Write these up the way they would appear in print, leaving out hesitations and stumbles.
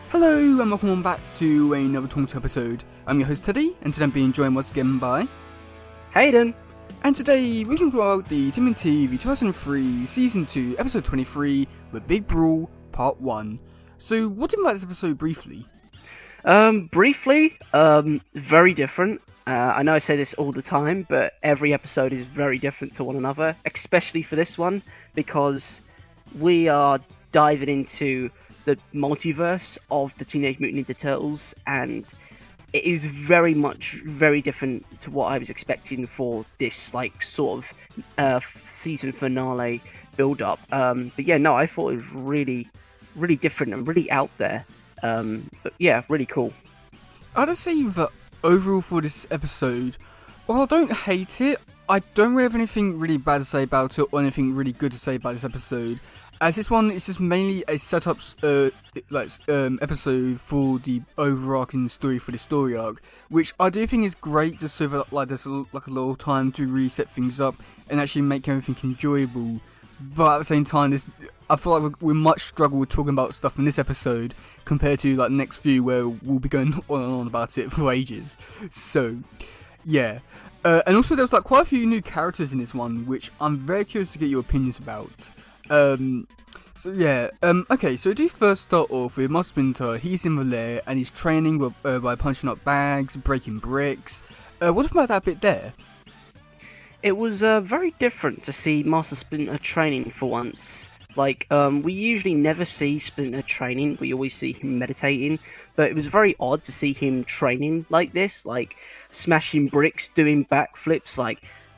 Hello and welcome on back to another Taunt episode. I'm your host Teddy, and today I'm being joined once again by Hayden. And today we're talking about the TMNT 2003 Season 2 Episode 23, The Big Brawl Part 1. So what do you think about this episode briefly? Briefly, very different. I know I say this all the time, but every episode is very different to one another, especially for this one, because we are diving into the multiverse of the Teenage Mutant Ninja Turtles, and it is very different to what I was expecting for this, sort of season finale build-up. But yeah, no, I thought it was really different and really out there. But yeah, really cool. I'd just say that overall for this episode, while I don't hate it, I don't really have anything really bad to say about it or anything really good to say about this episode. As this one is just mainly a setup episode for the overarching story for the story arc, which I do think is great, just so that there's a little time to really set things up and actually make everything enjoyable. But at the same time, I feel like we might struggle with talking about stuff in this episode compared to the next few, where we'll be going on and on about it for ages. So yeah, and also there's quite a few new characters in this one, which I'm very curious to get your opinions about. Okay, so do first start off with Master Splinter. He's in the lair and he's training by punching up bags, breaking bricks. What about that bit there? It was very different to see Master Splinter training for once. We usually never see Splinter training, we always see him meditating, but it was very odd to see him training like this, smashing bricks, doing backflips,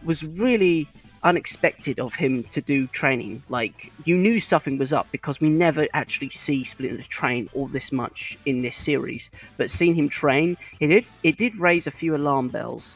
was really unexpected of him to do training. You knew something was up because we never actually see Splinter train all this much in this series, but seeing him train, it did raise a few alarm bells.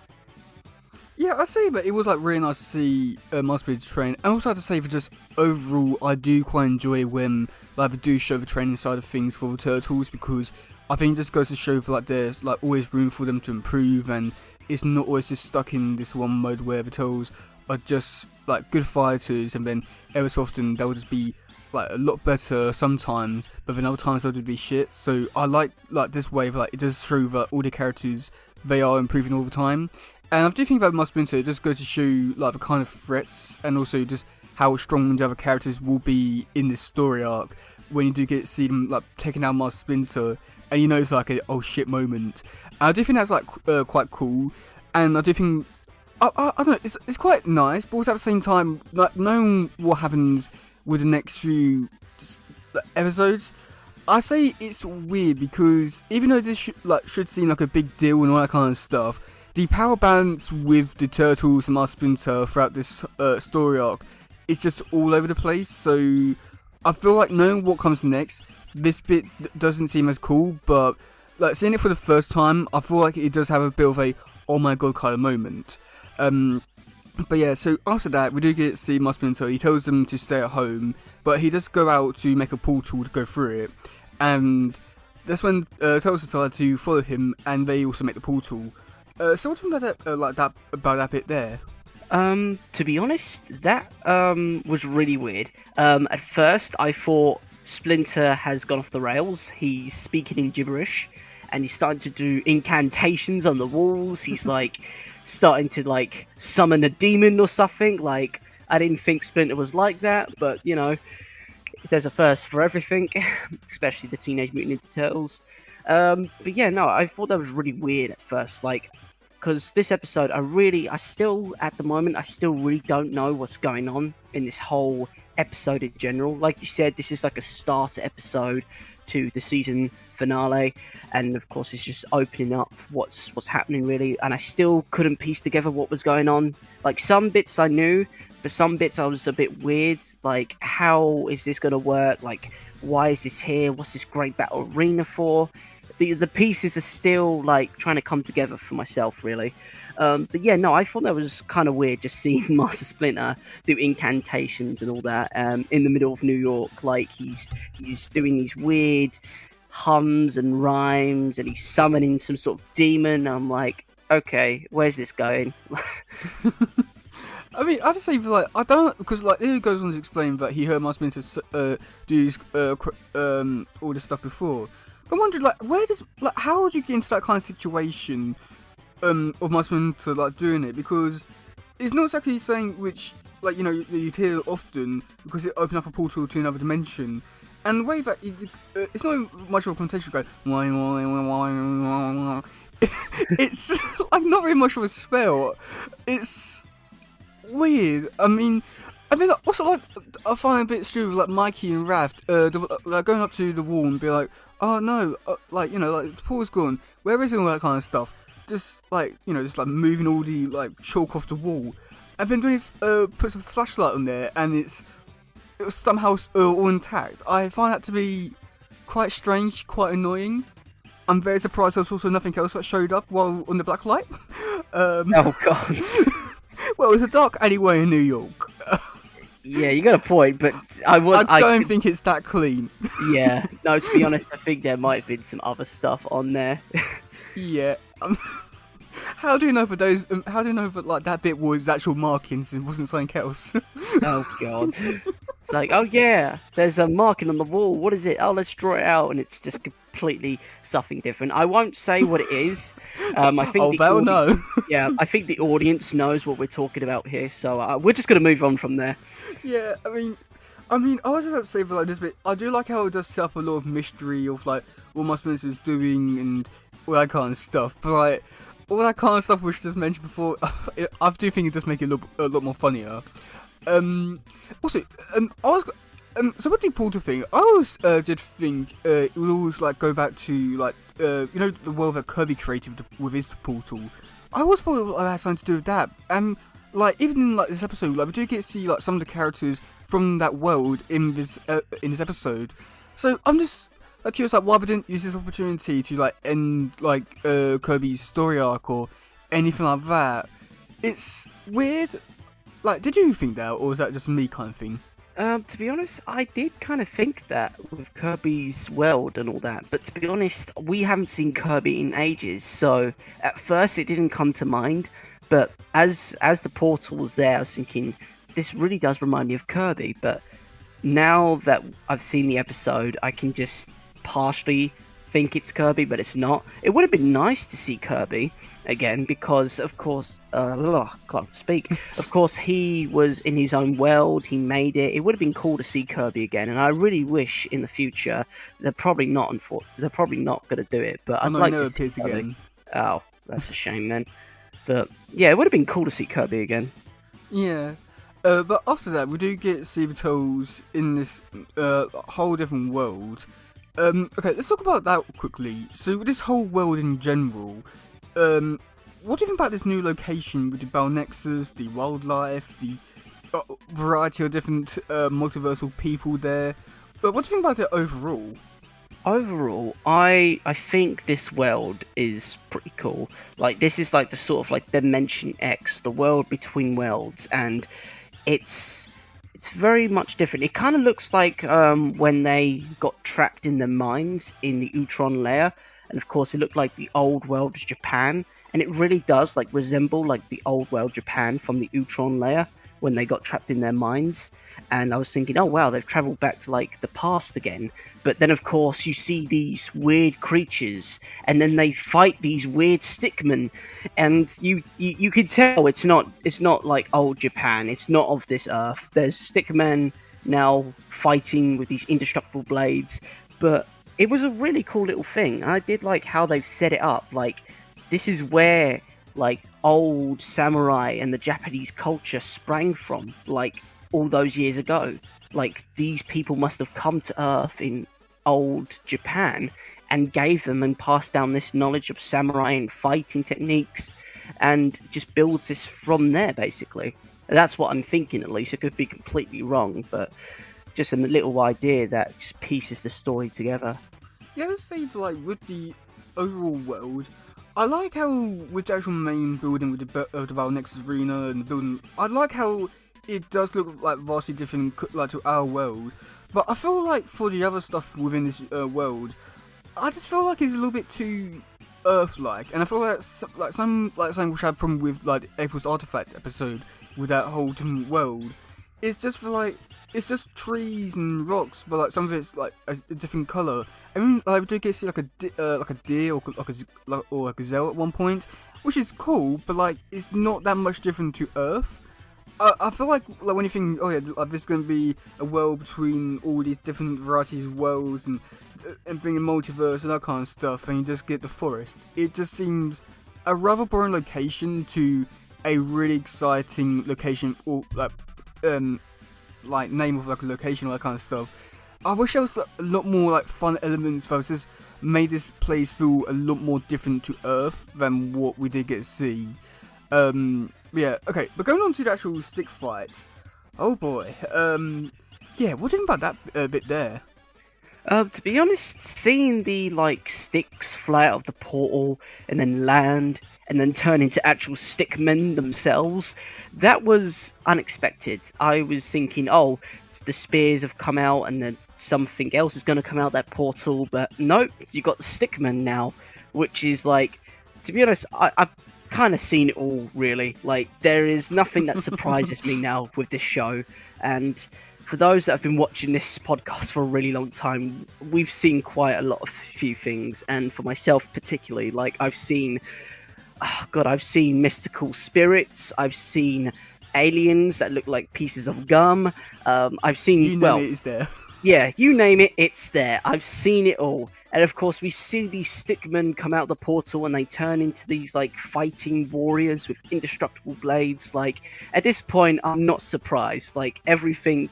Yeah, I'd say that it was really nice to see Master Splinter train, and also I have to say for just overall, I do quite enjoy when they do show the training side of things for the Turtles, because I think it just goes to show that there's always room for them to improve, and it's not always just stuck in this one mode where the Turtles are just good fighters, and then every so often they'll just be a lot better sometimes, but then other times they'll just be shit. So I like this way of it does show that all the characters, they are improving all the time. And I do think that Master Splinter, it just goes to show the kind of threats and also just how strong the other characters will be in this story arc when you do get to see them taking out Master Splinter, and it's a oh shit moment. And I do think that's quite cool, and I do think I don't know, it's quite nice, but also at the same time, knowing what happens with the next few episodes, I say it's weird, because even though this should seem like a big deal and all that kind of stuff, the power balance with the Turtles and Master Splinter throughout this story arc is just all over the place. So I feel like knowing what comes next, this bit doesn't seem as cool, but seeing it for the first time, I feel like it does have a bit of a oh my god kind of moment. But yeah, so after that, we do get to see Master Splinter. He tells them to stay at home, but he does go out to make a portal to go through it, and that's when Turtles decide to follow him, and they also make the portal. So what do you think about that bit there? To be honest, that was really weird. At first, I thought Splinter has gone off the rails. He's speaking in gibberish, and he's starting to do incantations on the walls. He's starting to summon a demon or something. I didn't think Splinter was like that, but there's a first for everything, especially the Teenage Mutant Ninja Turtles. But yeah, no, I thought that was really weird at first, because this episode, I still really don't know what's going on in this whole episode in general. Like you said, this is a starter episode to the season finale, and of course it's just opening up what's happening really, and I still couldn't piece together what was going on. Some bits I knew, but some bits I was a bit weird, how is this gonna work, why is this here, what's this great battle arena for? The pieces are still trying to come together for myself really. But yeah, no, I thought that was kind of weird, just seeing Master Splinter do incantations and all that in the middle of New York. He's doing these weird hums and rhymes, and he's summoning some sort of demon. I'm okay, where's this going? I mean, I just say I don't, because he goes on to explain that he heard Master Splinter do all this stuff before. I wondered, like, how would you get into that kind of situation, of my splinter, like, doing it? Because it's not exactly saying which, like, you know, you'd hear often, because it opened up a portal to another dimension. And the way that it's not much of a connotation to go, it's like not very much of a spell. It's weird. I mean, like, also, like, I find it a bit stupid, like Mikey and Raft, like going up to the wall and be like, oh no, like, you know, like, the pool's gone. Where is all that kind of stuff? Just like, you know, just like moving all the like chalk off the wall, and then doing put some flashlight on there, and it was somehow all intact. I find that to be quite strange, quite annoying. I'm very surprised there was also nothing else that showed up while on the black light. Oh god. Well, it was a dark alleyway in New York. Yeah, you got a point, but I don't think it's that clean. Yeah, no, to be honest, I think there might have been some other stuff on there. Yeah. How do you know that how do you know that, like, that bit was actual markings and wasn't something else? Oh god. It's like, oh yeah, there's a marking on the wall. What is it? Oh, let's draw it out, and it's just completely something different. I won't say what it is. I think they'll know. Yeah, I think the audience knows what we're talking about here, so we're just gonna move on from there. Yeah, I mean, I was just about to say, but like this bit, I do like how it does set up a lot of mystery of like what my Spencer is doing and all that kind of stuff. But like all that kind of stuff which I just mentioned before, I do think it does make it a lot more funnier. Also, I was. So what do you portal thing? I always did think it would always like go back to like you know, the world that Kirby created with his portal. I always thought it had something to do with that. Like even in like this episode, like we do get to see like some of the characters from that world in this episode. So I'm just curious, like, why they didn't use this opportunity to like end like Kirby's story arc or anything like that. It's weird. Like, did you think that, or was that just me kind of thing? To be honest, I did kind of think that with Kirby's world and all that, but to be honest, we haven't seen Kirby in ages, so at first it didn't come to mind, but as the portal was there, I was thinking, this really does remind me of Kirby, but now that I've seen the episode, I can just partially think it's Kirby, but it's not. It would have been nice to see Kirby again, because of course, can't speak. Of course, he was in his own world. He made it. It would have been cool to see Kirby again, and I really wish in the future they're probably not going to do it. But I'd like to see Kirby again. Oh, that's a shame then. But yeah, it would have been cool to see Kirby again. Yeah. But after that, we do get Silver Toes in this whole different world. Okay, let's talk about that quickly. So, this whole world in general, what do you think about this new location with the Bell Nexus, the wildlife, the variety of different multiversal people there? But what do you think about it overall? Overall, I think this world is pretty cool. Like, this is like the sort of like Dimension X, the world between worlds, and it's very much different. It kind of looks like when they got trapped in their minds in the Utron layer, and of course it looked like the old world Japan, and it really does like resemble like the old world Japan from the Utron layer when they got trapped in their minds. And I was thinking, oh wow, they've travelled back to like the past again. But then of course you see these weird creatures, and then they fight these weird stickmen, and you can tell it's not like old Japan. It's not of this earth. There's stickmen now fighting with these indestructible blades, but it was a really cool little thing. I did like how they've set it up. Like, this is where like old samurai and the Japanese culture sprang from, like all those years ago. Like, these people must have come to Earth in old Japan and gave them and passed down this knowledge of samurai and fighting techniques, and just builds this from there, basically. That's what I'm thinking, at least. It could be completely wrong, but just a little idea that just pieces the story together. Yeah, let's say, like, with the overall world, I like how with the actual main building with the Battle Nexus Arena and the building, I like how it does look like vastly different, like, to our world. But I feel like for the other stuff within this world, I just feel like it's a little bit too Earth-like, and I feel like something which I had a problem with like April's Artifacts episode with that whole different world. It's just for like it's just trees and rocks, but like some of it's like a different color. I mean, like we do get to see like a deer or a gazelle at one point, which is cool, but like it's not that much different to Earth. I feel like when you think, oh yeah, like, there's gonna be a world between all these different varieties of worlds and bring a multiverse and that kind of stuff, and you just get the forest. It just seems a rather boring location to a really exciting location, or like name of like a location, all that kind of stuff. I wish there was a lot more like fun elements that just made this place feel a lot more different to Earth than what we did get to see. Yeah, okay, but going on to the actual stick fight. Oh boy. Yeah, what do you think about that bit there? To be honest, seeing the like sticks fly out of the portal and then land and then turn into actual stickmen themselves, that was unexpected. I was thinking, oh, the spears have come out and then something else is going to come out that portal, but nope, you got the stickmen now, which is like, to be honest, I've kind of seen it all, really. Like, there is nothing that surprises me now with this show, and for those that have been watching this podcast for a really long time, we've seen quite a lot of few things, and for myself particularly, like, I've seen mystical spirits, I've seen aliens that look like pieces of gum, I've seen, you know, it is there. Yeah, you name it, it's there. I've seen it all. And of course, we see these stickmen come out the portal and they turn into these, like, fighting warriors with indestructible blades. Like, at this point, I'm not surprised. Like, everything,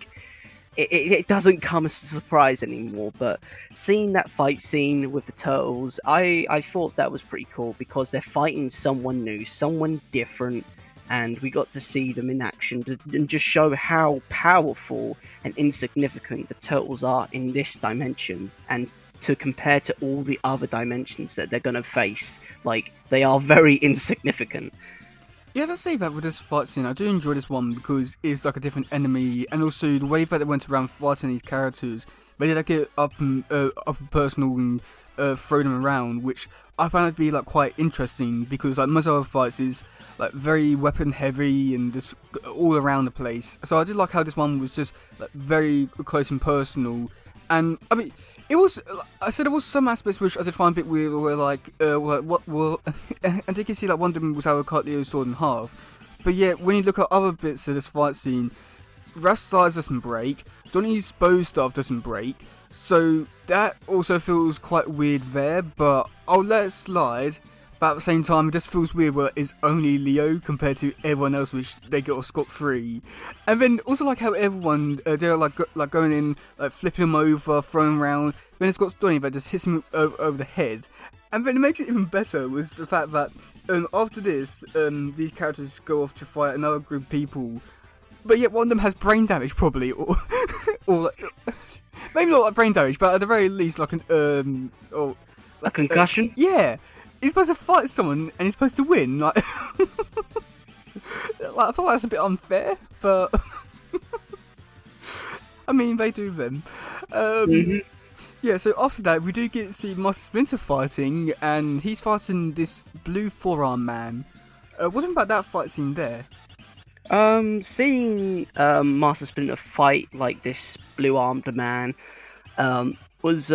it doesn't come as a surprise anymore. But seeing that fight scene with the turtles, I thought that was pretty cool because they're fighting someone new, someone different. And we got to see them in action and just show how powerful and insignificant the turtles are in this dimension, and to compare to all the other dimensions that they're going to face, like, they are very insignificant. Yeah, let's say that with this fight scene, I do enjoy this one because it's like a different enemy, and also the way that they went around fighting these characters, they did like it up and personal and throw them around, which I found to be like quite interesting because like most other fights is like very weapon heavy and just all around the place. So I did like how this one was just like very close and personal, and I mean. It was. I said there was some aspects which I did find a bit weird, where like, what? Well, and you can see like one of them was how I cut Leo's sword in half. But yeah, when you look at other bits of this fight scene, Rast's size doesn't break, Donnie's bow staff doesn't break, so that also feels quite weird there. But I'll let it slide. But at the same time, it just feels weird where it's only Leo compared to everyone else, which they get off scot-free. And then also like how everyone, they're like going in, like flipping him over, throwing him around. Then it's got Donnie that just hits him over the head. And then it makes it even better was the fact that after this, these characters go off to fight another group of people. But yet one of them has brain damage probably, or maybe not like brain damage, but at the very least like A concussion? Yeah. He's supposed to fight someone and he's supposed to win. Like, like I feel like that's a bit unfair, but I mean they do them. Yeah. So after that, we do get to see Master Splinter fighting, and he's fighting this blue forearm man. What do you think about that fight scene there? Seeing Master Splinter fight like this blue-armed man, was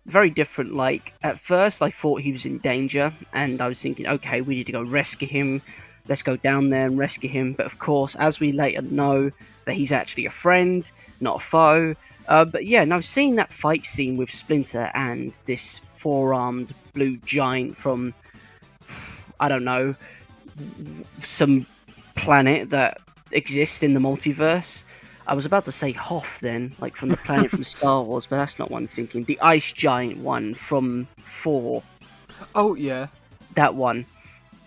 very different. Like, at first I thought he was in danger, and I was thinking, okay, we need to go rescue him, let's go down there and rescue him. But of course, as we later know, that he's actually a friend, not a foe. But yeah, now seeing that fight scene with Splinter and this four-armed blue giant from, I don't know, some planet that exists in the multiverse. I was about to say Hoth then, like from the planet from Star Wars, but that's not what I'm thinking. The ice giant one from 4. Oh, yeah. That one.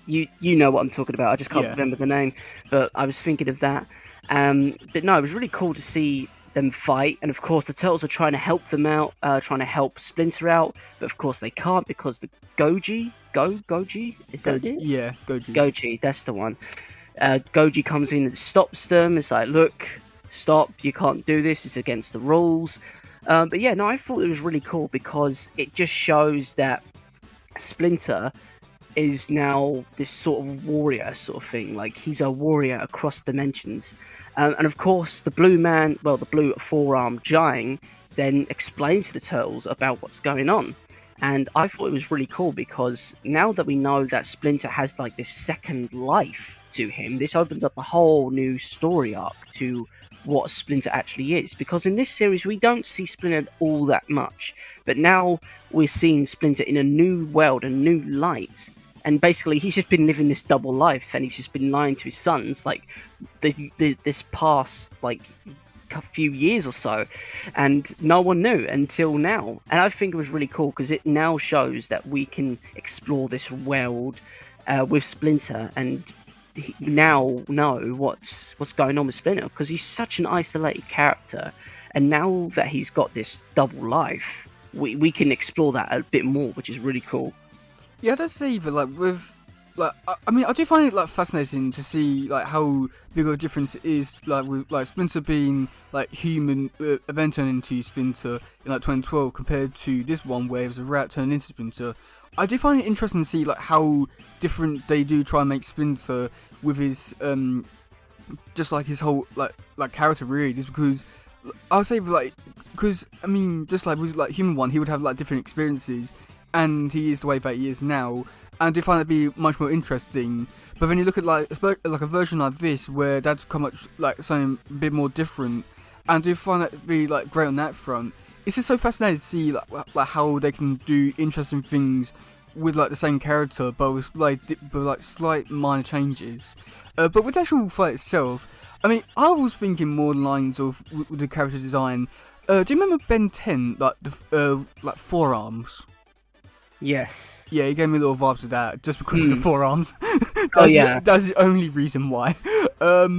You know what I'm talking about. I just can't remember the name, but I was thinking of that. But no, it was really cool to see them fight, and of course the Turtles are trying to help them out, trying to help Splinter out, but of course they can't because the Goji? Is that it? Yeah, Goji. Goji, that's the one. Goji comes in and stops them. It's like, look, stop, you can't do this, it's against the rules. But yeah, no, I thought it was really cool because it just shows that Splinter is now this sort of warrior sort of thing. Like, he's a warrior across dimensions. And of course, the blue man, well, the blue four-armed giant, then explains to the turtles about what's going on. And I thought it was really cool because now that we know that Splinter has like this second life to him, this opens up a whole new story arc to what Splinter actually is. Because in this series, we don't see Splinter all that much, but now we're seeing Splinter in a new world, a new light. And basically, he's just been living this double life, and he's just been lying to his sons, like this past like a few years or so, and no one knew until now. And I think it was really cool because it now shows that we can explore this world with Splinter, and now know what's going on with Splinter because he's such an isolated character. And now that he's got this double life, we can explore that a bit more, which is really cool. Yeah, that's say either like with like I mean I do find it like fascinating to see like how big of a difference it is like with like Splinter being like human event turned into Splinter in like 2012 compared to this one where it was a rat turned into Splinter. I do find it interesting to see like how different they do try and make Splinter with his just like his whole like character really, just because I'll say like because I mean just like with like human one he would have like different experiences. And he is the way that he is now, and I do find it to be much more interesting. But then you look at like a version like this, where that's come much like something a bit more different, and I do find that to be like great on that front. It's just so fascinating to see like how they can do interesting things with like the same character, but with like slight minor changes. But with the actual fight itself, I mean, I was thinking more lines of with the character design. Do you remember Ben 10, like the like forearms? Yes. Yeah, he gave me little vibes of that, just because of the forearms. That's the only reason why. But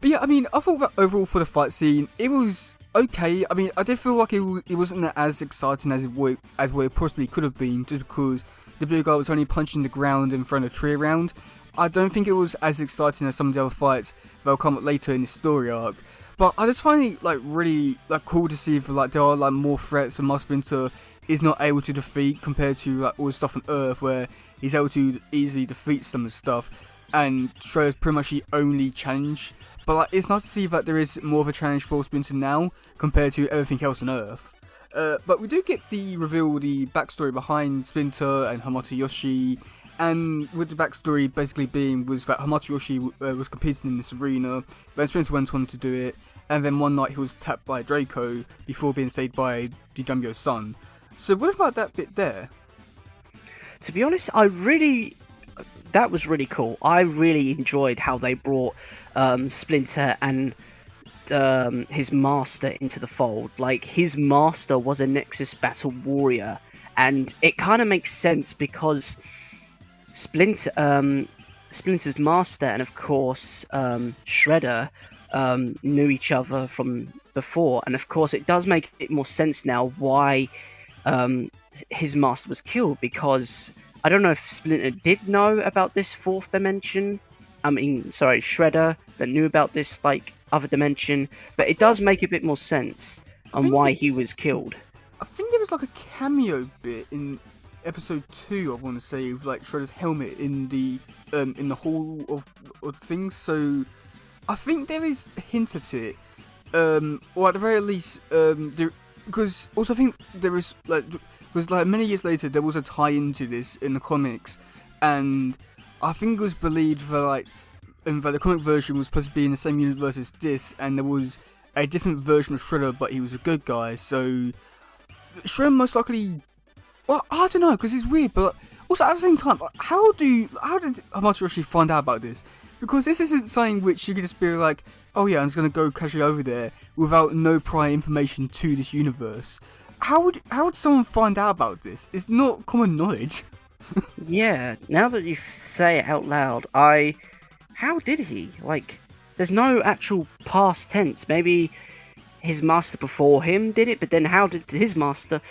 yeah, I mean, I thought that overall for the fight scene, it was okay. I mean, I did feel like it wasn't as exciting as what it possibly could have been, just because the blue guy was only punching the ground and throwing a tree around. I don't think it was as exciting as some of the other fights that'll come up later in the story arc. But I just find it like really like cool to see if like there are like more threats that Splinter is not able to defeat compared to like all the stuff on Earth where he's able to easily defeat some of the stuff, and Shredder's pretty much the only challenge. But like it's nice to see that there is more of a challenge for Splinter now compared to everything else on Earth. But we do get the reveal, the backstory behind Splinter and Hamato Yoshi, and with the backstory basically being was that Hamato Yoshi was competing in this arena, then Splinter went on to do it, and then one night he was tapped by Draco before being saved by the Jumbo's son. So what about that bit there? To be honest, that was really cool. I really enjoyed how they brought Splinter and his master into the fold. Like, his master was a Nexus battle warrior, and it kind of makes sense because Splinter's master and of course Shredder knew each other from before, and of course it does make it more sense now why his master was killed, because I don't know if Splinter did know about this fourth dimension. Shredder that knew about this like other dimension, but it does make a bit more sense on why he was killed. I think there was like a cameo bit in episode 2, I want to say, with like Shredder's helmet in the hall of things. So I think there is a hint at it, or at the very least, because also I think there is because many years later there was a tie-in to this in the comics, and I think it was believed that that the comic version was supposed to be in the same universe as this, and there was a different version of Shredder, but he was a good guy. So Shredder most likely, well, I don't know, because it's weird, but also at the same time, how did Hamato Yoshi find out about this? Because this isn't something which you could just be like, oh yeah, I'm just gonna go casually over there without no prior information to this universe. How would someone find out about this? It's not common knowledge. Yeah, now that you say it out loud, how did he? Like, there's no actual past tense. Maybe his master before him did it, but then how did his master?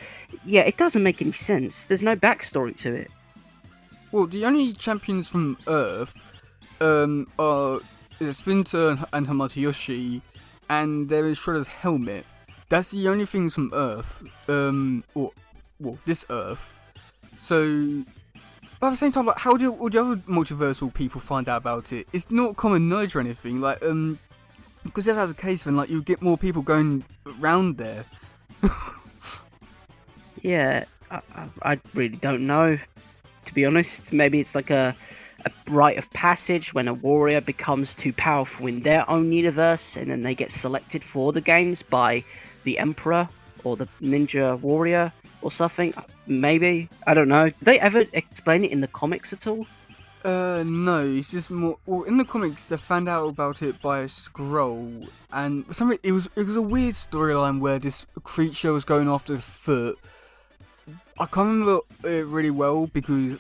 Yeah, it doesn't make any sense. There's no backstory to it. Well, the only champions from Earth are Splinter and Hamato Yoshi, and there is Shredder's helmet. That's the only things from Earth, this Earth. So, but at the same time, like, how do all the other multiversal people find out about it? It's not common knowledge or anything. Like, Because if that was the case, then like you get more people going around there. Yeah, I really don't know, to be honest. Maybe it's like a rite of passage when a warrior becomes too powerful in their own universe, and then they get selected for the games by the Emperor or the Ninja Warrior or something. Maybe, I don't know. Did they ever explain it in the comics at all? No, it's just more. Well, in the comics, they found out about it by a scroll, and for some reason, it was a weird storyline where this creature was going after the foot. I can't remember it really well because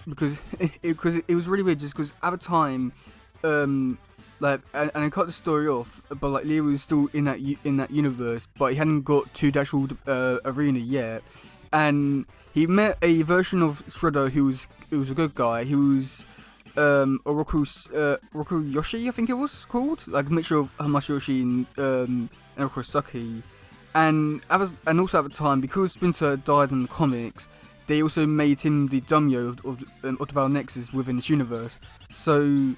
it was really weird just because at the time, like and I cut the story off, but like Leo was still in that universe, but he hadn't got to the actual arena yet, and he met a version of Shredder who was a good guy. He was Oroku Yoshi, I think it was called, like a mixture of Hamashi and Oroku. And also at the time, because Splinter died in the comics, they also made him the Daimyo of the Battle Nexus within this universe. So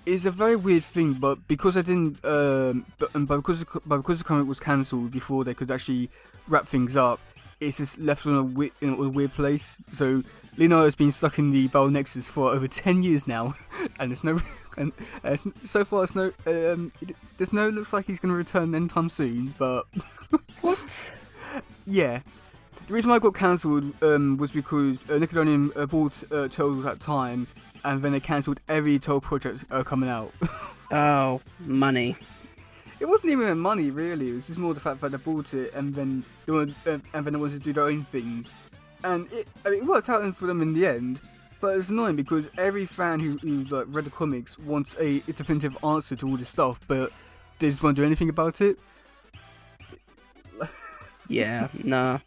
it's a very weird thing, but because I didn't, because the comic was cancelled before they could actually wrap things up, it's just left in a weird place. So Leonardo has been stuck in the Battle Nexus for over 10 years now, and there's no, and so far there's no looks like he's going to return anytime soon. But What? yeah. The reason why it got cancelled was because Nickelodeon bought Turtles at that time, and then they cancelled every Turtle project coming out. Oh, money. It wasn't even money, really. It was just more the fact that they bought it, and then they wanted to do their own things, and it worked out for them in the end. But it's annoying because every fan who like read the comics wants a definitive answer to all this stuff, but they just won't do anything about it. Yeah, nah.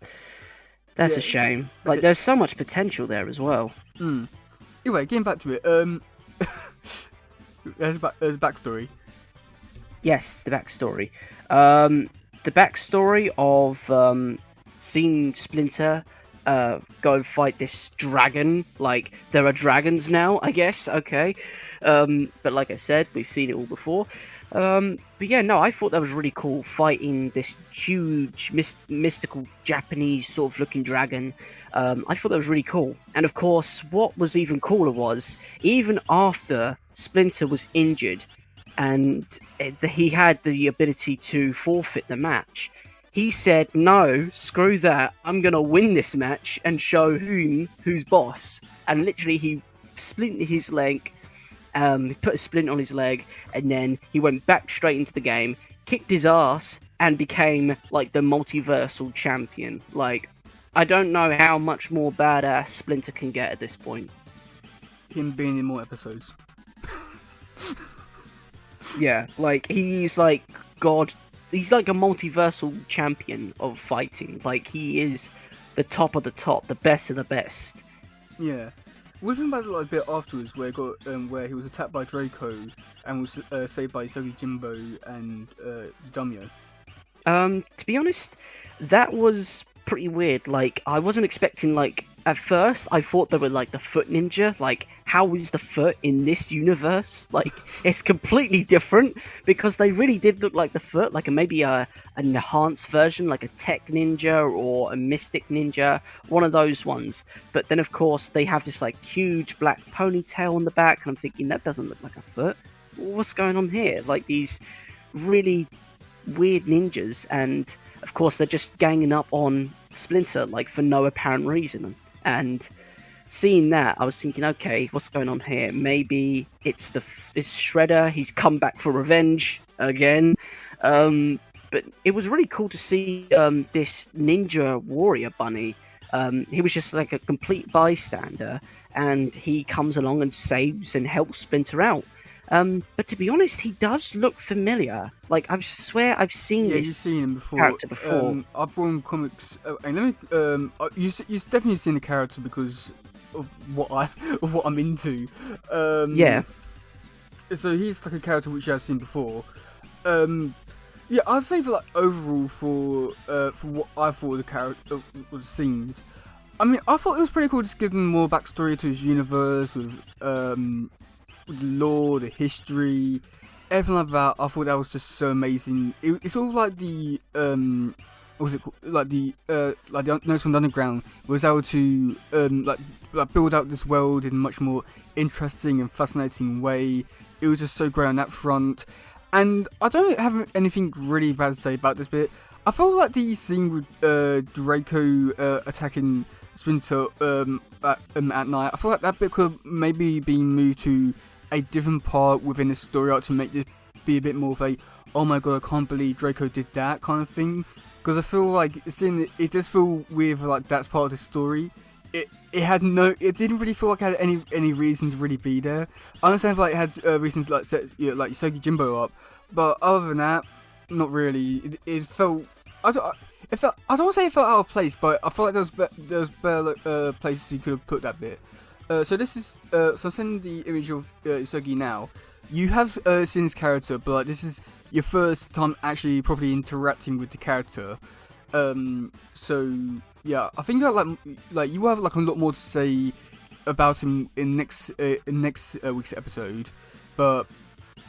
That's a shame. Like, there's so much potential there as well. Anyway, getting back to it, there's a backstory. Yes, the backstory. The backstory of seeing Splinter go and fight this dragon. Like, there are dragons now, I guess, okay. But like I said, we've seen it all before. But yeah, no, I thought that was really cool, fighting this huge, mystical, Japanese sort of looking dragon. I thought that was really cool. And of course, what was even cooler was, even after Splinter was injured, and he had the ability to forfeit the match, he said, no, screw that, I'm going to win this match and show who's boss. And literally, he splinted his leg. He put a splint on his leg, and then he went back straight into the game, kicked his ass, and became like the multiversal champion. Like, I don't know how much more badass Splinter can get at this point. Him being in more episodes. Yeah, like, he's like God. He's like a multiversal champion of fighting. Like, he is the top of the top, the best of the best. Yeah. We've been about like a bit afterwards where he was attacked by Draco and was saved by Sogi Jimbo and Daimyo. To be honest, that was pretty weird. Like, I wasn't expecting, like, at first I thought they were like the foot ninja. Like, how is the foot in this universe? Like, it's completely different, because they really did look like the foot, like maybe an enhanced version, like a tech ninja or a mystic ninja, one of those ones. But then of course they have this like huge black ponytail on the back, and I'm thinking, that doesn't look like a foot. What's going on here? Like, these really weird ninjas, and of course they're just ganging up on Splinter, like, for no apparent reason. And seeing that, I was thinking, okay, what's going on here? Maybe it's Shredder. He's come back for revenge again. But it was really cool to see this ninja warrior bunny. He was just like a complete bystander, and he comes along and saves and helps Splinter out. But to be honest, he does look familiar. Like, I swear I've seen this you've seen him before. Character before. I've bought comics, and let me. You've definitely seen the character because of what I'm into. Yeah. So he's like a character which I've seen before. Yeah, I'd say for like overall for what I thought of the character of the scenes. I mean, I thought it was pretty cool just giving more backstory to his universe with the lore, the history, everything like that, I thought that was just so amazing. It's all like the what was it called? Like the Notes from the Underground was able to like build out this world in a much more interesting and fascinating way. It was just so great on that front, and I don't have anything really bad to say about this bit. I felt like the scene with Draco attacking Splinter at night. I feel like that bit could maybe be moved to a different part within the story arc to make this be a bit more of a oh my god, I can't believe Draco did that kind of thing. Because I feel like it does feel weird for like that's part of the story. It didn't really feel like it had any reason to really be there. I understand if like it had reasons to like set like Yusogi Jimbo up, but other than that, not really. It felt I don't want to say it felt out of place, but I felt like there was better places you could have put that bit. So this is so I'm sending the image of Yusogi now. You have seen his character, but like, this is your first time actually properly interacting with the character. So yeah, I think like you will have like a lot more to say about him in next week's episode. But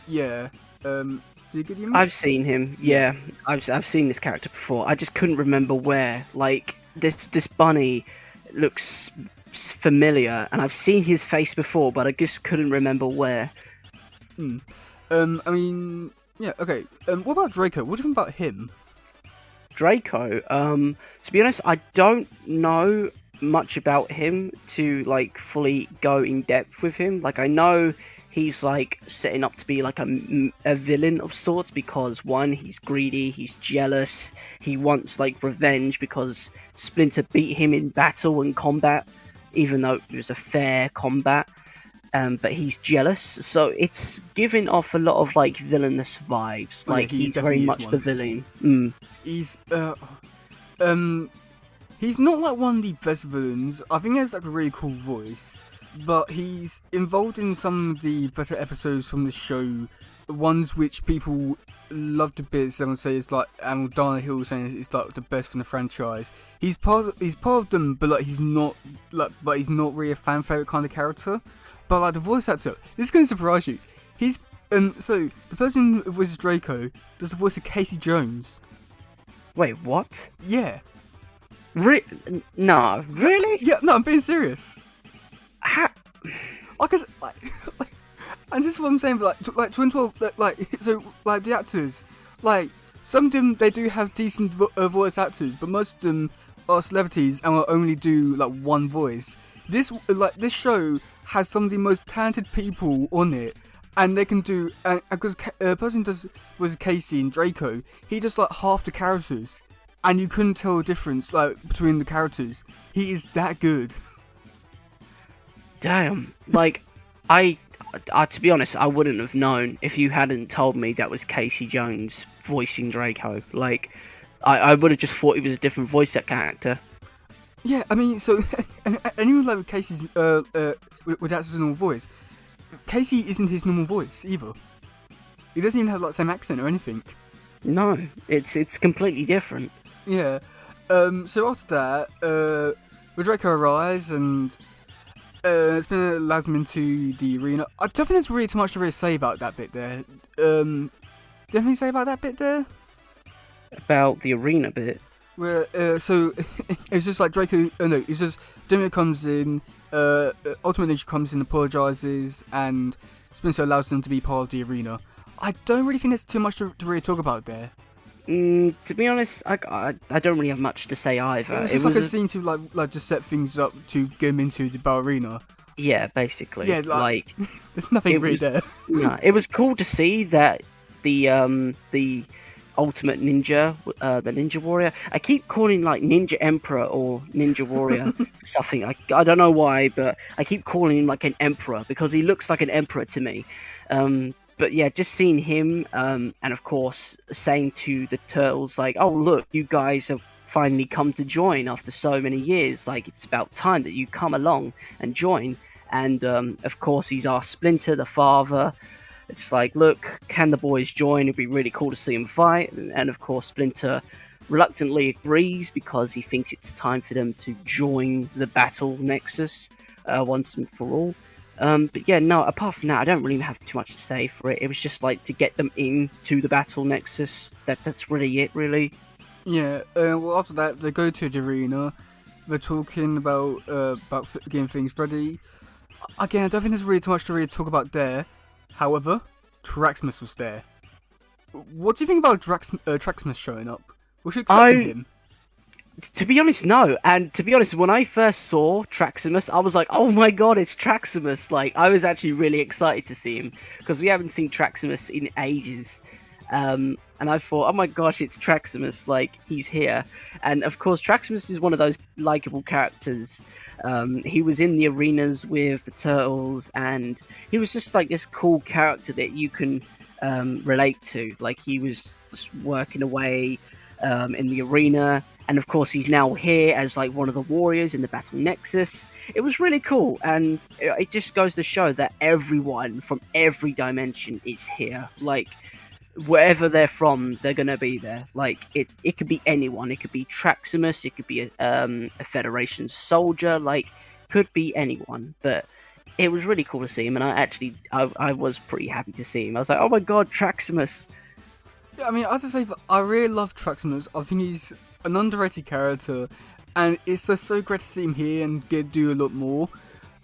yeah, did you get the image? I've seen him. Yeah, I've seen this character before. I just couldn't remember where. Like this bunny looks familiar, and I've seen his face before, but I just couldn't remember where. I mean, yeah, okay. What about Draco? What do you think about him? Draco, to be honest, I don't know much about him to like fully go in depth with him. Like I know he's like setting up to be like a villain of sorts because one, he's greedy, he's jealous, he wants like revenge because Splinter beat him in battle and combat, even though it was a fair combat. But he's jealous, so it's giving off a lot of like villainous vibes. Like he's very much the villain. He's he's not like one of the best villains. I think he has like a really cool voice, but he's involved in some of the better episodes from the show, ones which people love to bits. Someone say it's like Dana Hill saying it's like the best from the franchise. He's part of them, but like he's not really a fan favorite kind of character. But like the voice actor, this is going to surprise you. He's so the person who voices Draco does the voice of Casey Jones. Wait, what? Yeah. No, really? Yeah, no, I'm being serious. How? And this is what I'm saying. But like 2012, so like the actors, like some of them they do have decent voice actors, but most of them are celebrities and will only do like one voice. This show has some of the most talented people on it, and they can do. Because a person was Casey and Draco, he does like half the characters, and you couldn't tell the difference like between the characters. He is that good. Damn, like I to be honest, I wouldn't have known if you hadn't told me that was Casey Jones voicing Draco. Like I would have just thought he was a different voice actor. Yeah, I mean, so and even like with Casey's with that's his normal voice, Casey isn't his normal voice either. He doesn't even have like the same accent or anything. No, it's completely different. Yeah. So after that, Draco arrives and Splinter allows him into the arena. I don't think there's really too much to really say about that bit there. Do you have anything to say about that bit there? About the arena bit. Where so it's just like Draco. No, it's just Demio comes in. Ultimate Ninja comes in, apologizes, and Splinter allows them to be part of the arena. I don't really think there's too much to really talk about there. To be honest, I don't really have much to say either. It was just like a scene to like just set things up to get him into the battle arena. Yeah, basically. Yeah, like there's nothing really there. No, it was cool to see that the Ultimate Ninja, the Ninja Warrior. I keep calling like Ninja Emperor or Ninja Warrior something. I don't know why, but I keep calling him like an Emperor because he looks like an Emperor to me. But yeah, just seeing him, and of course saying to the turtles like, "Oh look, you guys have finally come to join after so many years. Like it's about time that you come along and join." And of course he's asked Splinter, the father. It's like, look, can the boys join? It'd be really cool to see them fight. And of course, Splinter reluctantly agrees because he thinks it's time for them to join the battle Nexus once and for all. But yeah, no. Apart from that, I don't really have too much to say for it. It was just like to get them into the battle nexus. That's really it, really. Yeah. Well, after that, they go to the arena. They're talking about getting things ready. Again, I don't think there's really too much to really talk about there. However, Traxmus was there. What do you think about Traxmus showing up? Was you expecting I him? To be honest, no. And to be honest, when I first saw Traximus, I was like, "Oh my god, it's Traximus!" Like, I was actually really excited to see him because we haven't seen Traximus in ages. And I thought, "Oh my gosh, it's Traximus! Like, he's here!" And of course, Traximus is one of those likable characters. He was in the arenas with the turtles, and he was just like this cool character that you can relate to. Like, he was just working away in the arena, and of course he's now here as like one of the warriors in the battle nexus. It was really cool, and it just goes to show that everyone from every dimension is here. Like, wherever they're from, they're gonna be there. Like, it could be anyone. It could be Traximus, it could be a Federation soldier, like, could be anyone. But it was really cool to see him, and I was pretty happy to see him. I was like, oh my god, Traximus. Yeah, I mean, I have to say that I really love Traxmus. I think he's an underrated character, and it's just so great to see him here and get do a lot more.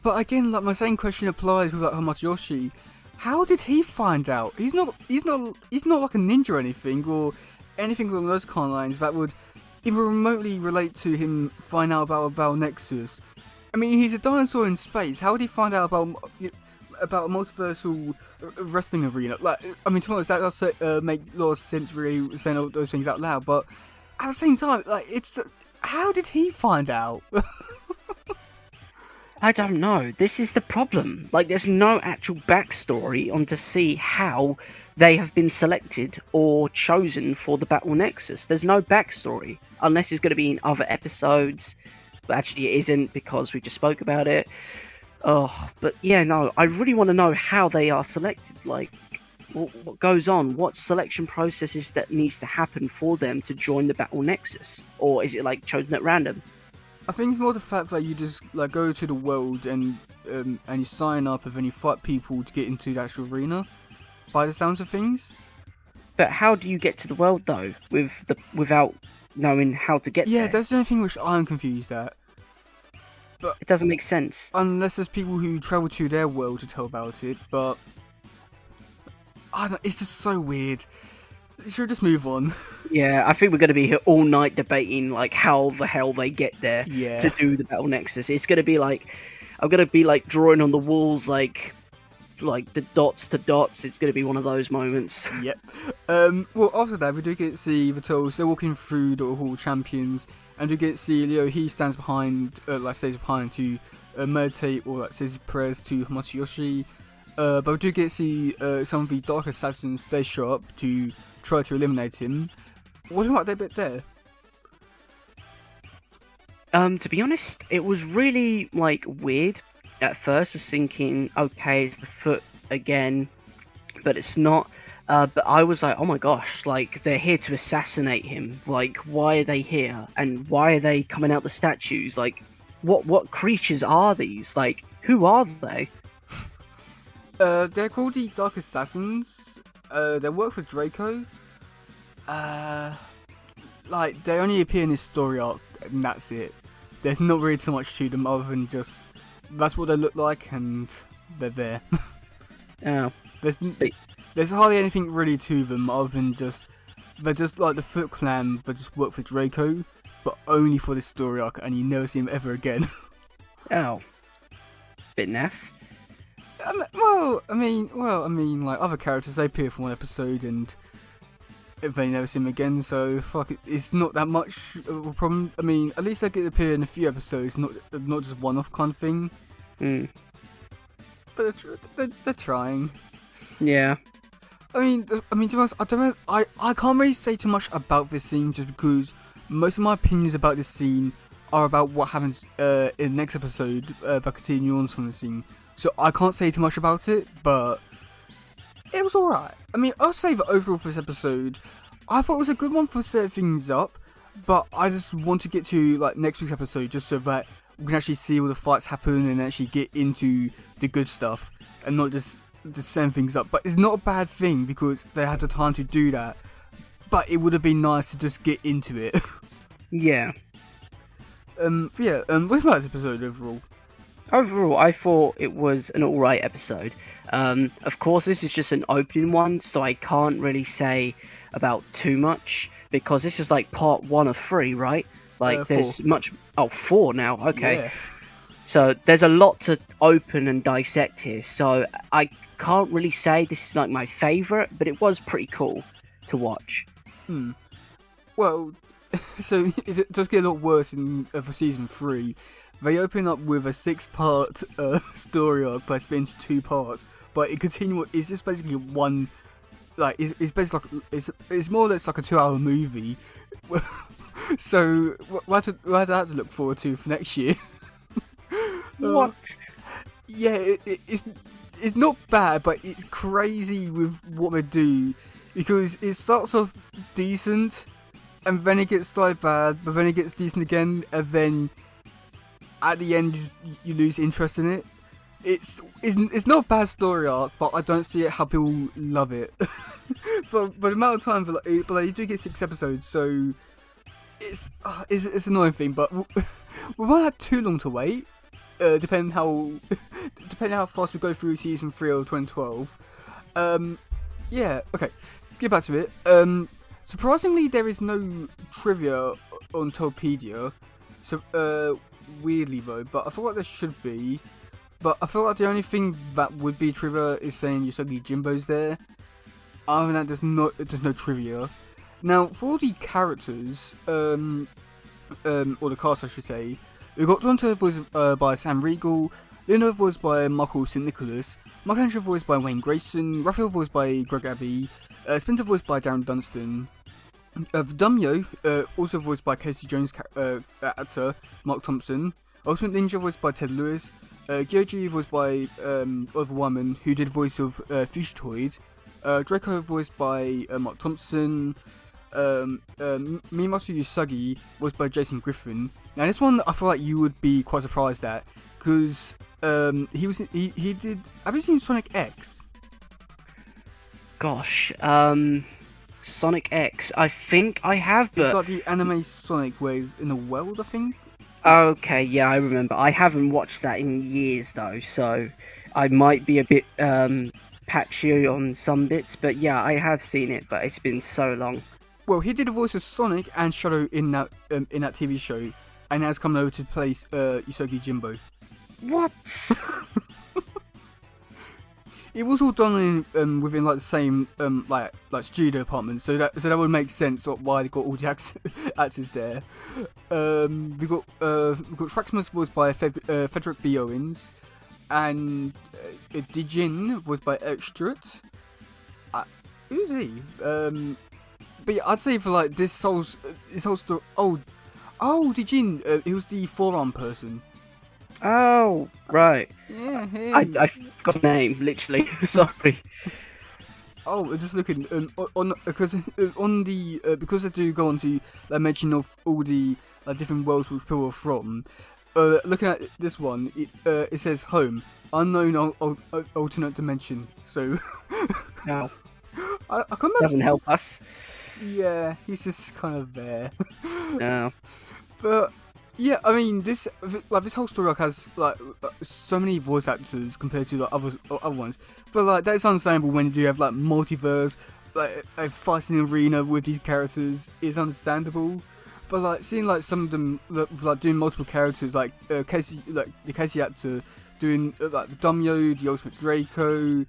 But again, like my same question applies with like Hamachi. How did he find out? He's not like a ninja or anything, or anything along those kind of lines that would even remotely relate to him finding out about Nexus. I mean, he's a dinosaur in space. How would he find out about a multiversal wrestling arena? Like, I mean, to be honest, that does make a lot of sense, really, saying all those things out loud. But at the same time, like, it's how did he find out? I don't know. This is the problem. Like, there's no actual backstory on to see how they have been selected or chosen for the Battle Nexus. There's no backstory, unless it's going to be in other episodes. But actually, it isn't, because we just spoke about it. Oh, but yeah, no, I really want to know how they are selected. Like, what goes on? What selection processes that needs to happen for them to join the Battle Nexus? Or is it, like, chosen at random? I think it's more the fact that you just like go to the world and you sign up and then you fight people to get into the actual arena. By the sounds of things. But how do you get to the world though, without knowing how to get there? Yeah, that's the only thing which I'm confused at. But it doesn't make sense. Unless there's people who travel to their world to tell about it, but I don't, it's just so weird. Should we just move on? Yeah, I think we're going to be here all night debating like how the hell they get there Yeah. to do the Battle Nexus. It's going to be like I'm going to be like drawing on the walls like the dots to dots. It's going to be one of those moments. Yep. Well, after that, we do get to see the Turtles. They're walking through the Hall of Champions, and we get to see Leo. He stands behind, stays behind to meditate or says prayers to Hamachi. But we do get to see some of the Dark Assassins. They show up to try to eliminate him. What about that bit there? To be honest, it was really like weird. At first, I was thinking, okay, it's the foot again, but it's not. But I was like, oh my gosh, like they're here to assassinate him. Like, why are they here? And why are they coming out the statues? Like, what creatures are these? Like, who are they? They're called the Dark Assassins. They work for Draco. Like, they only appear in this story arc, and that's it. There's not really too much to them other than just that's what they look like, and they're there. Oh. There's hardly anything really to them other than just they're just like the Foot Clan, but just work for Draco, but only for this story arc, and you never see them ever again. Oh. Bit naff. I mean, like other characters, they appear for one episode and they never see them again. So fuck it, it's not that much of a problem. I mean, at least they get to appear in a few episodes, not just one-off kind of thing. But they're trying. Yeah. I mean, to be honest, I can't really say too much about this scene just because most of my opinions about this scene are about what happens in the next episode that continue on from the scene. So I can't say too much about it, but it was alright. I mean, I'll say that overall for this episode, I thought it was a good one for setting things up, but I just want to get to like next week's episode just so that we can actually see all the fights happen and actually get into the good stuff and not just send things up. But it's not a bad thing because they had the time to do that. But it would have been nice to just get into it. Yeah. What about this episode overall? Overall, I thought it was an alright episode. Of course, this is just an opening one, so I can't really say about too much, because this is like part 1 of 3, right? Like, there's 4. much... Oh, 4 now, okay. Yeah. So, there's a lot to open and dissect here, so I can't really say this is like my favourite, but it was pretty cool to watch. Well, so it does get a lot worse for season 3. They open up with a 6-part story arc, but it's split into 2 parts. But it continues. It's just basically one. Like it's basically like it's more or less like a 2-hour movie. So what I have to look forward to for next year. What? Yeah, it's not bad, but it's crazy with what they do, because it starts off decent, and then it gets slightly bad, but then it gets decent again, and then at the end you lose interest in it. It's not a bad story arc, but I don't see how people love it. but the amount of time, but you do get 6 episodes, so it's an annoying thing. But we won't have too long to wait. Depending how fast we go through season 3 of 2012. Yeah, okay. Get back to it. Surprisingly, there is no trivia on Topedia. So weirdly though, but I feel like there should be. But I feel like the only thing that would be trivia is saying Usagi Jimbo's there. Other than that, there's no trivia. Now, for the characters, or the cast I should say, we've got Dante voiced by Sam Riegel, Lena voiced by Michael St. Nicholas, Michelangelo voiced by Wayne Grayson, Raphael voiced by Greg Abbey, Splinter voiced by Darren Dunstan, Dumyo, also voiced by Casey Jones actor Mark Thompson, Ultimate Ninja voiced by Ted Lewis, Gyoji voiced by Oliver Wyman, who did voice of Fugitoid, Draco voiced by Mark Thompson, Miyamoto Usagi voiced by Jason Griffin. Now this one I feel like you would be quite surprised at, because he did. Have you seen Sonic X? Gosh, Sonic X. I think I have, but It's like the anime Sonic where he's in the world, I think. Okay, yeah, I remember. I haven't watched that in years though, so I might be a bit patchy on some bits, but yeah, I have seen it, but it's been so long. Well, he did the voice of Sonic and Shadow in that TV show, and has come over to play Usagi Jimbo. What? It was all done within like the same like studio apartment, so that would make sense why they got all the actors there. We got Traxmus voiced by Frederick B. Owens, and Dijin voiced by Eric Stewart. Who's he? But yeah, I'd say for like this whole story. Oh, Dijin. He was the forearm person. Oh, right. Yeah, him. I forgot the name, literally. Sorry. Oh, just looking because because they do go on to mention of all the different worlds which people are from. Looking at this one, it says home, unknown alternate dimension. So No, I can't imagine. doesn't help us. Yeah, he's just kind of there. No. But yeah, I mean this whole story arc has so many voice actors compared to other ones. But that's understandable when you do have multiverse, a fighting arena with these characters is understandable. But seeing some of them doing multiple characters, Casey, the Casey actor doing the Dumyo, the Ultimate Draco,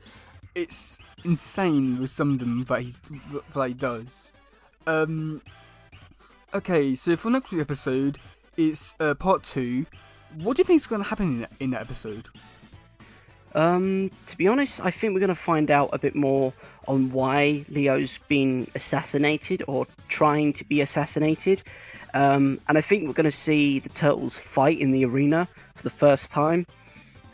it's insane with some of them that he does. Okay, so for next week's episode, it's part 2. What do you think is going to happen in that episode? To be honest, I think we're going to find out a bit more on why Leo's been assassinated or trying to be assassinated. And I think we're going to see the Turtles fight in the arena for the first time.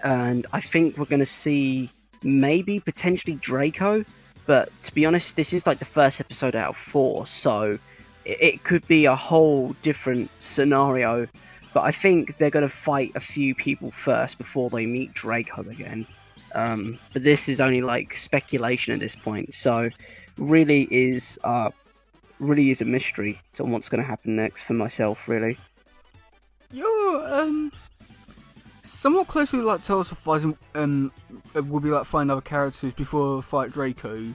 And I think we're going to see maybe potentially Draco. But to be honest, this is the first episode out of 4, so it could be a whole different scenario. but I think they're going to fight a few people first before they meet Draco again. But this is only like speculation at this point, so really is a mystery to what's going to happen next for myself. Really, You're somewhat close with like Tails of fighting. Will be like find other characters before fight Draco.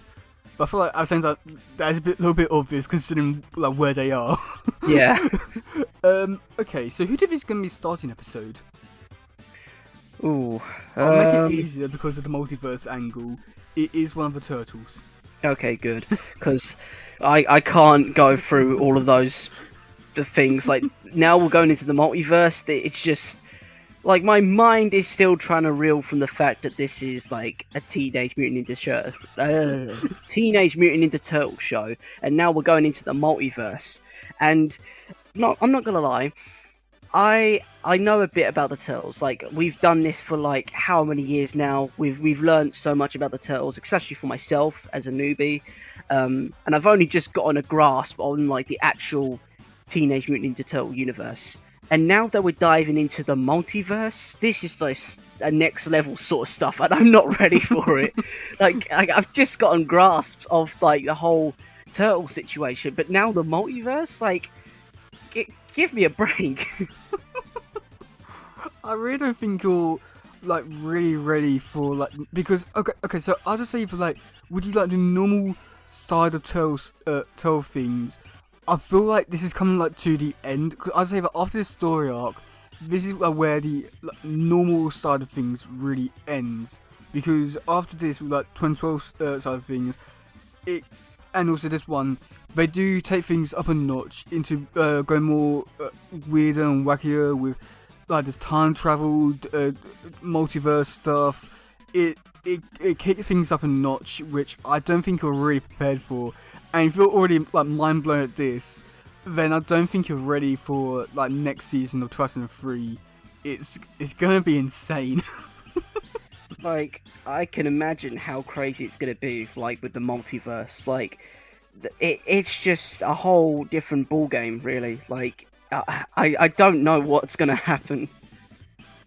But I feel like I was saying that is a little bit obvious considering like where they are. yeah. Okay, so who do you think is going to be starting episode? Ooh. I'll make it easier because of the multiverse angle. It is one of the turtles. Okay, good. Because I can't go through all of those things. Like, now we're going into the multiverse. It's just... Like, my mind is still trying to reel from the fact that this is, like, a Teenage Mutant Ninja Turtle show. And now we're going into the multiverse. And I'm not going to lie. I know a bit about the Turtles. Like, we've done this for, like, how many years now? We've learned so much about the Turtles, especially for myself as a newbie. And I've only just gotten a grasp on, like, the actual Teenage Mutant Ninja Turtle universe. And now that we're diving into the multiverse, this is like a next level sort of stuff, and I'm not ready for it. Like, I've just gotten grasps of like the whole turtle situation, but now the multiverse, like, give me a break. I really don't think you're like really ready for like because okay. So I'll just say for like, would you like the normal side of turtle things? I feel like this is coming like to the end. Cause I'd say that after this story arc, this is where the like, normal side of things really ends. Because after this, like 2012 side of things, and also this one, they do take things up a notch into going more weirder and wackier with like this time travel, multiverse stuff. It kicks things up a notch, which I don't think you're really prepared for. And if you're already like mind blown at this, then I don't think you're ready for like next season of 2003. It's gonna be insane. Like, I can imagine how crazy it's gonna be, like with the multiverse. Like, it's just a whole different ball game, really. Like, I don't know what's gonna happen.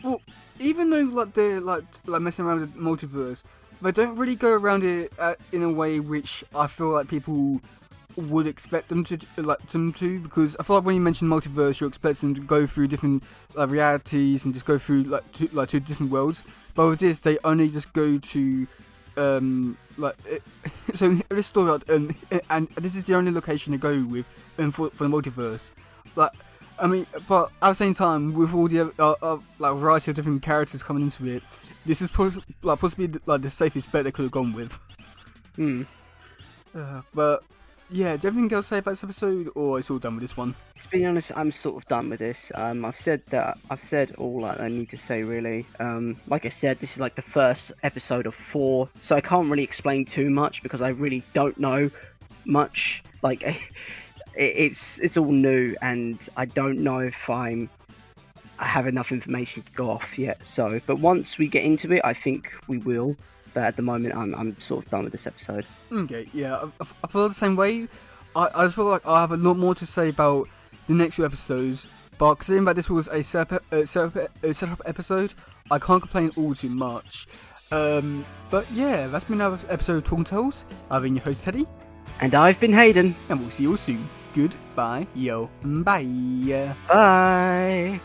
Well, even though like they're like messing around with the multiverse, they don't really go around it in a way which I feel like people would expect them to because I feel like when you mention multiverse, you're expecting them to go through different realities and just go through two different worlds. But with this, they only just go to so this story and this is the only location they go with for the multiverse. Like, I mean, but at the same time, with all the like variety of different characters coming into it, this is possibly like the safest bet they could have gone with. But yeah, do you have anything else to say about this episode, or it's all done with this one? To be honest, I'm sort of done with this. I've said all I need to say, really. Like I said, this is like the first episode of 4, so I can't really explain too much because I really don't know much. Like, it's all new, and I don't know if I have enough information to go off yet. So, but once we get into it, I think we will. But at the moment, I'm sort of done with this episode. Okay, yeah, I feel the same way. I just feel like I have a lot more to say about the next few episodes, but considering that this was a setup episode, I can't complain all too much. But yeah, that's been another episode of Talking Tales. I've been your host Teddy, and I've been Hayden, and we'll see you all soon. Goodbye, yo, bye. Bye.